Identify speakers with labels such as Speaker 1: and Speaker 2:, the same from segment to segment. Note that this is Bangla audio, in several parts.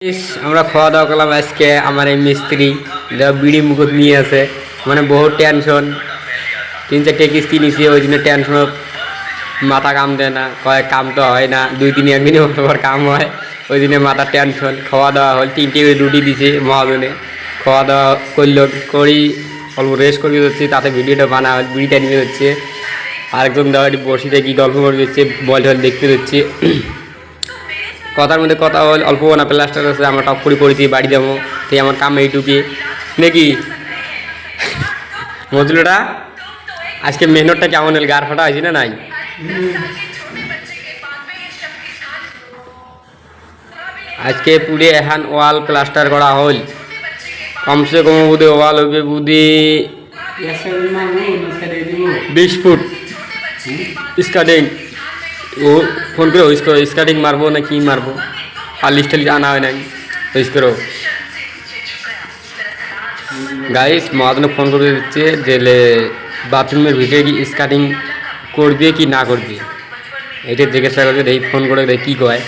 Speaker 1: আমরা খাওয়া দাওয়া করলাম আজকে। আমার এই মিস্ত্রি বিড়ি মুকুট নিয়ে আছে, মানে বহুত টেনশন। 3-4টে কিস্তি নিছি, ওই জন্য টেনশন, মাথা কাম দেয় না, কয় কাম তো হয় না, 2-3 একদিনে পর কাম হয়, ওই জন্য মাথা টেনশন। খাওয়া দাওয়া হল, 3টে রুটি দিছে মহাজনে, খাওয়া দাওয়া করলো, করি অল্প রেস্ট করে হচ্ছে, তাতে ভিডিওটা বানা হল, বিড়িটা নিয়ে হচ্ছে। আরেকজন দেওয়া বসিতে কি গল্প করে দিচ্ছে, বল টল দেখতে হচ্ছে। কথার মধ্যে কথা হল, অল্প না প্লাস্টার আছে, আমরা টপ করে পড়েছি, বাড়ি যাবো, তাই আমার কাম এইটুকি নাকি মজলুটা। আজকে মেহনতটা কেমন হল, গার ফাটা হয়েছে না নাই? আজকে পুরে এখন ওয়াল প্লাস্টার করা হল, কমসে কম বুধে ওয়াল হইবে বুধি 20 ফুট স্কার্টিং। ও ফোন করে ওইস করো, স্কার্টিং মারবো না কি মারবো, আর লিস্ট আনা হয় নাই, ওইস করো গাইস। মহাজনে ফোন করে দিচ্ছে যে বাথরুমের ভিতরে কি স্কার্টিং করবে কি না করবে, এটা জিজ্ঞাসা করবে। এই ফোন করে কী কয়।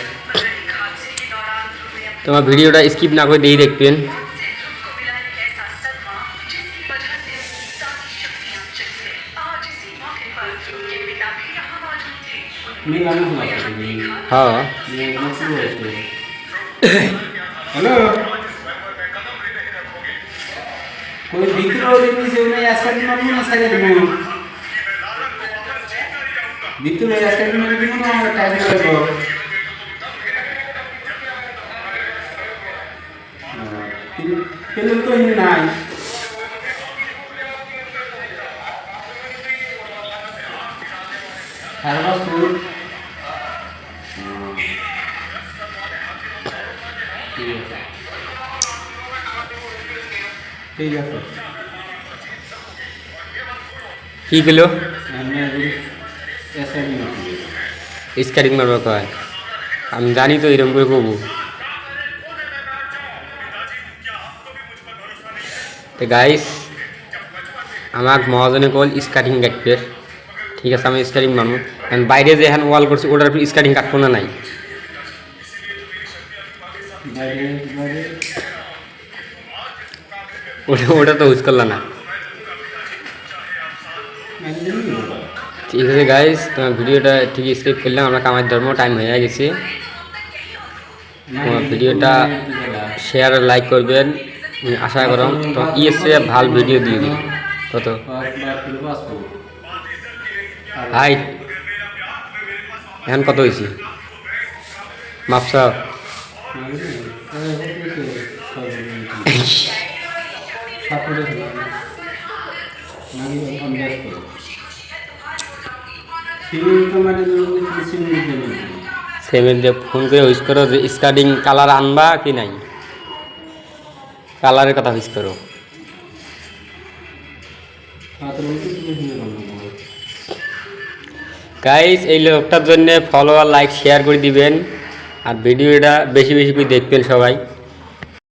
Speaker 1: তোমার ভিডিওটা স্কিপ না করে দিয়ে দেখবেন। হ্যাঁ
Speaker 2: हेलो कोई ভিতরে ওই যে উনি আজকাল না সাইডে দেবো ভিতরে আজকাল না দেবো না আমরা টাইম করব কেন তো ইনি নাই হারবাস ফুল ঠিক আছে
Speaker 1: কি গেলো স্কার্টিং মারবো কয়, আমি জানি তো এরকম করে করবো। তো গাইস আমার মহাজনে কল স্কার্টিং কাটবে, ঠিক আছে আমি স্কার্টিং মারবো, কারণ বাইরে যে এখন ওয়াল করছে ওটার স্কার্টিং কাটবো না নাই, ওটা তো হুজ করল না। ঠিক আছে গাইস, তোমার ভিডিওটা ঠিক স্কিপ করলাম, আমরা কামার ধর্ম টাইম হয়ে গেছে। তোমার ভিডিওটা শেয়ার আর লাইক করবেন আশা করম, তো ইএসএ ভাল ভিডিও দিয়ে দিন। কত হাই এখন কত হয়েছে মাপসা? সেমেন্ট দিয়ে ফোন করে হুইস করো যে স্কার্টিং কালার আনবা কি নাই, কালারের কথা হুইস করো। গাইস এই লোকটার জন্য ফলোয়ার লাইক শেয়ার করে দিবেন, আর ভিডিওটা বেশি বেশি করে দেখবেন সবাই।